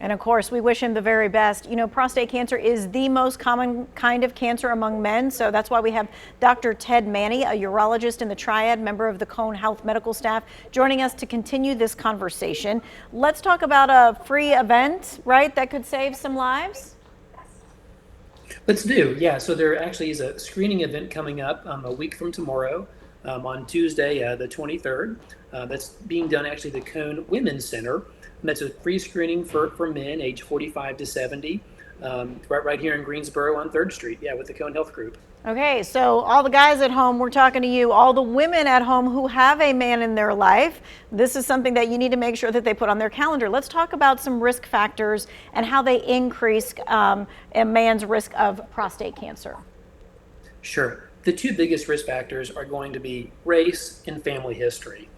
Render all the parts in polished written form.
And of course, we wish him the very best. You know, prostate cancer is the most common kind of cancer among men. So that's why we have Dr. Ted Manny, a urologist in the Triad, member of the Cone Health medical staff, joining us to continue this conversation. Let's talk about a free event, right, that could save some lives. Let's do. Yeah. So there actually is a screening event coming up a week from tomorrow on Tuesday, the 23rd. That's being done actually at the Cone Women's Center. And that's a free screening for men age 45 to 70, right here in Greensboro on 3rd Street. Yeah, with the Cone Health Group. Okay, so all the guys at home, we're talking to you, all the women at home who have a man in their life, this is something that you need to make sure that they put on their calendar. Let's talk about some risk factors and how they increase a man's risk of prostate cancer. Sure. The two biggest risk factors are going to be race and family history.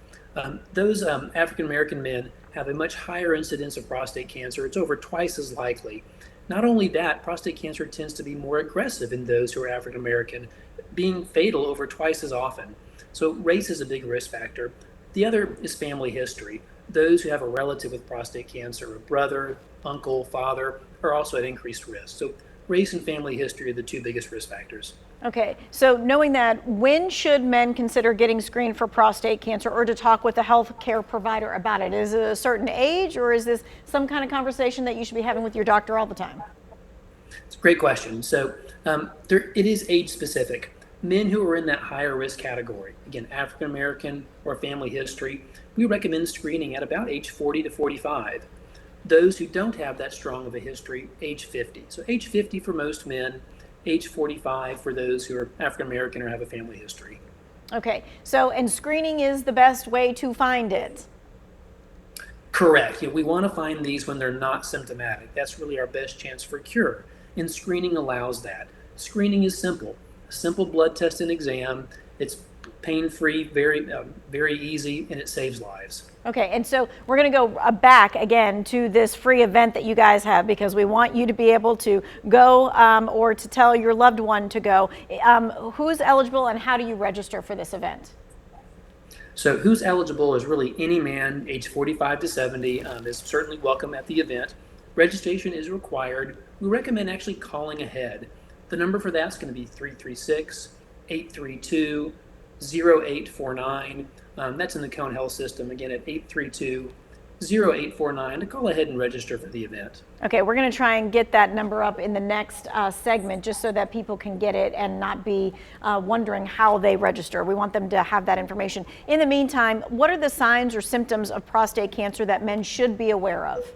Those African American men have a much higher incidence of prostate cancer. It's over twice as likely. Not only that, prostate cancer tends to be more aggressive in those who are African American, being fatal over twice as often. So race is a big risk factor. The other is family history. Those who have a relative with prostate cancer, a brother, uncle, father, are also at increased risk. So race and family history are the two biggest risk factors. Okay, so knowing that, when should men consider getting screened for prostate cancer or to talk with a health care provider about it? Is it a certain age, or is this some kind of conversation that you should be having with your doctor all the time? It's a great question. So it is age specific. Men who are in that higher risk category, again, African American or family history, we recommend screening at about age 40 to 45. Those who don't have that strong of a history, age 50. So age 50 for most men, age 45 for those who are African American or have a family history. Okay, so and screening is the best way to find it. Correct. We want to find these when they're not symptomatic. That's really our best chance for cure. And screening allows that. Screening is simple. A simple blood test and exam. It's pain-free, very easy, and it saves lives. Okay, and so we're going to go back again to this free event that you guys have, because we want you to be able to go or to tell your loved one to go. Who's eligible and how do you register for this event? So who's eligible is really any man age 45 to 70 is certainly welcome at the event. Registration is required. We recommend actually calling ahead. The number for that's going to be 336-832-0849. That's in the Cone Health system, again at 832-0849 to call ahead and register for the event. Okay, we're going to try and get that number up in the next segment just so that people can get it and not be wondering how they register. We want them to have that information. In the meantime, what are the signs or symptoms of prostate cancer that men should be aware of?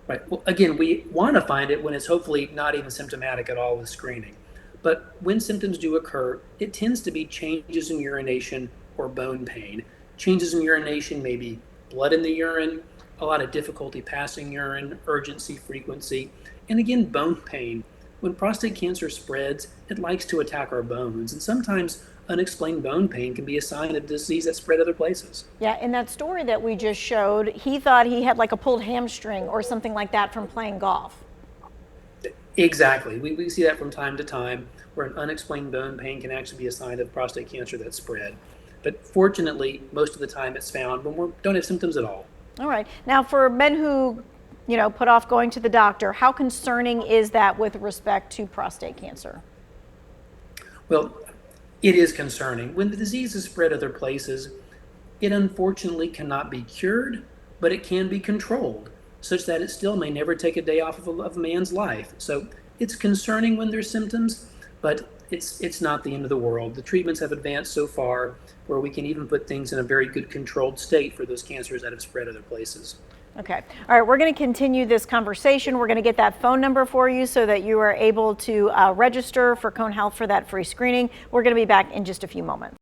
Right. Well, again, we want to find it when it's hopefully not even symptomatic at all with screening. But when symptoms do occur, it tends to be changes in urination or bone pain. Changes in urination may be blood in the urine, a lot of difficulty passing urine, urgency, frequency, and again, bone pain. When prostate cancer spreads, it likes to attack our bones, and sometimes unexplained bone pain can be a sign of disease that spread other places. Yeah, in that story that we just showed, he thought he had like a pulled hamstring or something like that from playing golf. Exactly. We see that from time to time, where an unexplained bone pain can actually be a sign of prostate cancer that's spread. But fortunately, most of the time it's found when we don't have symptoms at all. All right. Now, for men who, put off going to the doctor, how concerning is that with respect to prostate cancer? Well, it is concerning. When the disease is spread other places, it unfortunately cannot be cured, but it can be controlled, such that it still may never take a day off of a man's life. So it's concerning when there's symptoms, but it's not the end of the world. The treatments have advanced so far where we can even put things in a very good controlled state for those cancers that have spread other places. Okay. All right. We're going to continue this conversation. We're going to get that phone number for you so that you are able to register for Cone Health for that free screening. We're going to be back in just a few moments.